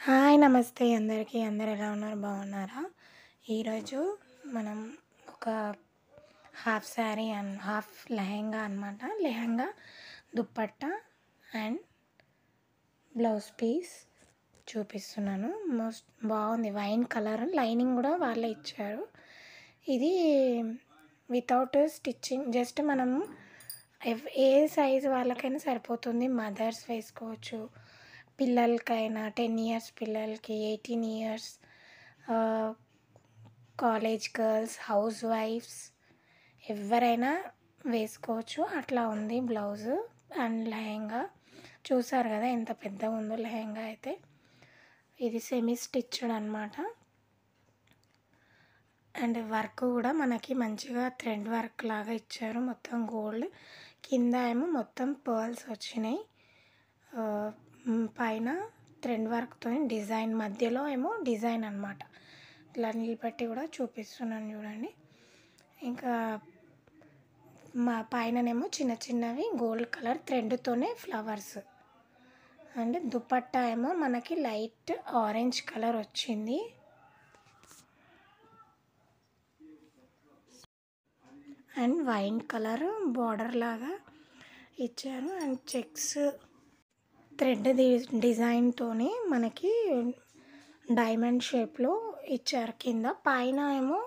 Hi నమస్తే అందరికీ. అందరు ఎలా ఉన్నారు? బాగున్నారా? ఈరోజు మనం ఒక half sari and half lehenga అనమాట. Lehenga, dupatta and blouse piece చూపిస్తున్నాను. మోస్ట్ బాగుంది. వైన్ కలర్ లైనింగ్ కూడా వాళ్ళే ఇచ్చారు. ఇది వితౌట్ స్టిచ్చింగ్, జస్ట్ మనం ఏ సైజు వాళ్ళకైనా సరిపోతుంది. మదర్స్ వేసుకోవచ్చు, పిల్లలకైనా 10 ఇయర్స్ పిల్లలకి, 18 ఇయర్స్, కాలేజ్ గర్ల్స్, హౌస్ వైఫ్స్ ఎవరైనా వేసుకోవచ్చు. అట్లా ఉంది బ్లౌజు అండ్ లెహెంగా. చూసారు కదా ఎంత పెద్దగా ఉందో లెహెంగా అయితే. ఇది సెమీ స్టిచ్డ్ అనమాట. అండ్ వర్క్ కూడా మనకి మంచిగా థ్రెడ్ వర్క్ లాగా ఇచ్చారు. మొత్తం గోల్డ్, కింద ఏమో మొత్తం పర్ల్స్ వచ్చినాయి. పైన థ్రెడ్ వర్క్తో డిజైన్, మధ్యలో ఏమో డిజైన్ అనమాట. ఇట్లా నిలబెట్టి కూడా చూపిస్తున్నాను చూడండి. ఇంకా మా పైననేమో చిన్న చిన్నవి గోల్డ్ కలర్ థ్రెడ్తోనే ఫ్లవర్స్. అండ్ దుపట్టా ఏమో మనకి లైట్ ఆరెంజ్ కలర్ వచ్చింది. అండ్ వైన్ కలర్ బార్డర్ లాగా ఇచ్చారు. అండ్ చెక్స్ థ్రెడ్ డిజైన్తోనే మనకి డైమండ్ షేప్లో ఇచ్చారు కింద. పైన ఏమో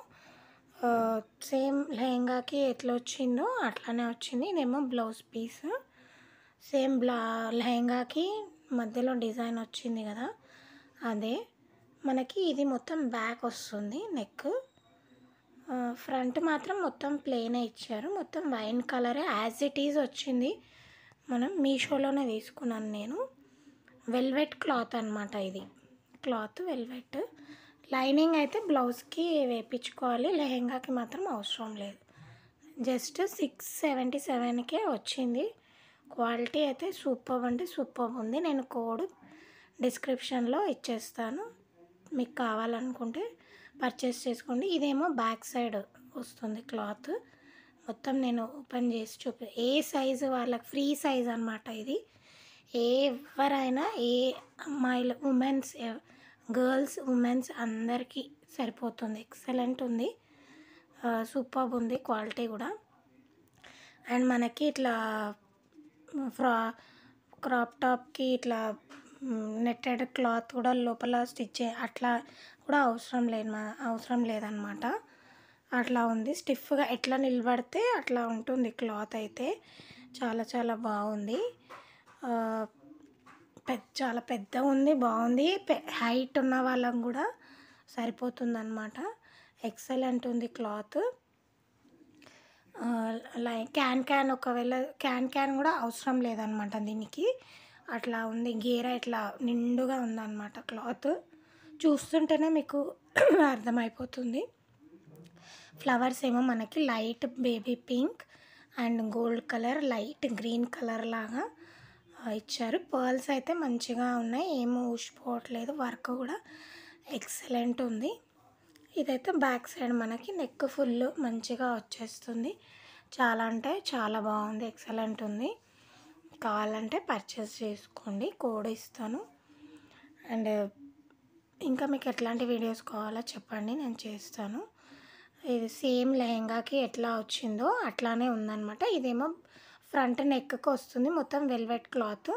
సేమ్ లెహంగాకి ఎట్లా వచ్చిందో అట్లానే వచ్చింది. ఇదేమో బ్లౌజ్ పీస్. సేమ్ లెహంగాకి మధ్యలో డిజైన్ వచ్చింది కదా, అదే మనకి ఇది మొత్తం బ్యాక్ వస్తుంది. నెక్ ఫ్రంట్ మాత్రం మొత్తం ప్లెయినే ఇచ్చారు. మొత్తం వైన్ కలరే యాజ్ ఇట్ ఈజ్ వచ్చింది. మనం మీషోలోనే తీసుకున్నాను నేను. వెల్వెట్ క్లాత్ అనమాట ఇది. Cloth velvet. లైనింగ్ అయితే బ్లౌజ్కి వేయించుకోవాలి, లెహెంగాకి మాత్రం అవసరం లేదు. జస్ట్ 677కే వచ్చింది. క్వాలిటీ అయితే సూపర్ అంటే సూపర్ ఉంది. నేను కోడ్ డిస్క్రిప్షన్లో ఇచ్చేస్తాను, మీకు కావాలనుకుంటే పర్చేస్ చేసుకోండి. ఇదేమో బ్యాక్ సైడ్ వస్తుంది క్లాత్. మొత్తం నేను ఓపెన్ చేసి ఏ సైజు వాళ్ళకి ఫ్రీ సైజ్ అనమాట ఇది. ఎవరైనా, ఏ అమ్మాయిలు, ఉమెన్స్, గర్ల్స్, ఉమెన్స్ అందరికీ సరిపోతుంది. ఎక్సలెంట్ ఉంది, సూపర్ ఉంది క్వాలిటీ కూడా. అండ్ మనకి ఇట్లా క్రాప్ టాప్కి ఇట్లా నెట్టెడ్ క్లాత్ కూడా లోపల స్టిచ్ అట్లా కూడా అవసరం లేదనమాట. అట్లా ఉంది. స్టిఫ్గా ఎట్లా నిలబడితే అట్లా ఉంటుంది క్లాత్ అయితే. చాలా చాలా బాగుంది. చాలా పెద్దగా ఉంది, బాగుంది. హైట్ ఉన్న వాళ్ళకు కూడా సరిపోతుంది. ఎక్సలెంట్ ఉంది క్లాత్. క్యాన్ ఒకవేళ క్యాన్ కూడా అవసరం లేదనమాట దీనికి. అట్లా ఉంది. గేర ఇట్లా నిండుగా ఉందన్నమాట క్లాత్. చూస్తుంటేనే మీకు అర్థమైపోతుంది. ఫ్లవర్స్ ఏమో మనకి light baby pink and gold colour, light green colour లాగా ఇచ్చారు. పర్ల్స్ అయితే మంచిగా ఉన్నాయి, ఏమో ఊసిపోవట్లేదు. వర్క్ కూడా ఎక్సలెంట్ ఉంది. ఇదైతే బ్యాక్ సైడ్ మనకి నెక్ ఫుల్ మంచిగా వచ్చేస్తుంది. చాలా అంటే చాలా బాగుంది, ఎక్సలెంట్ ఉంది. కావాలంటే పర్చేస్ చేసుకోండి, కోడ్ ఇస్తాను. అండ్ ఇంకా మీకు ఎట్లాంటి వీడియోస్ కావాలో చెప్పండి, నేను చేస్తాను. ఇది సేమ్ లెహంగాకి ఎట్లా వచ్చిందో అట్లానే ఉందన్నమాట. ఇదేమో ఫ్రంట్ నెక్కి వస్తుంది, మొత్తం వెల్వెట్ క్లాత్.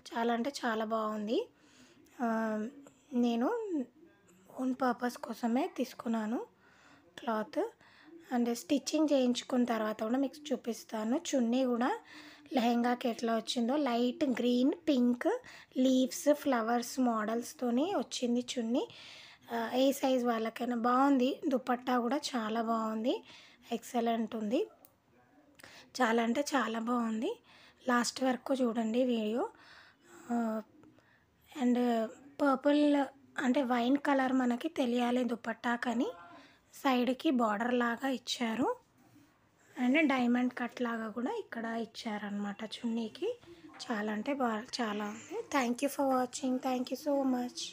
చాలా అంటే చాలా బాగుంది. నేను ఓన్ పర్పస్ కోసమే తీసుకున్నాను క్లాత్. అండ్ స్టిచ్చింగ్ చేయించుకున్న తర్వాత కూడా మీకు చూపిస్తాను. చున్నీ కూడా లెహంగాకి ఎట్లా వచ్చిందో light green, pink, leaves, flowers మోడల్స్తోని వచ్చింది చున్నీ. ఏ సైజ్ వాళ్ళకైనా బాగుంది. దుపట్టా కూడా చాలా బాగుంది, ఎక్సలెంట్ ఉంది. చాలా అంటే చాలా బాగుంది. లాస్ట్ వరకు చూడండి వీడియో. అండ్ పర్పుల్ అంటే వైన్ కలర్ మనకి తెలియాలి దుపట్టాకని సైడ్కి బార్డర్ లాగా ఇచ్చారు. అండ్ డైమండ్ కట్ లాగా కూడా ఇక్కడ ఇచ్చారనమాట చున్నీకి. చాలా అంటే చాలా ఉంది. Thank you for watching. Thank you so much.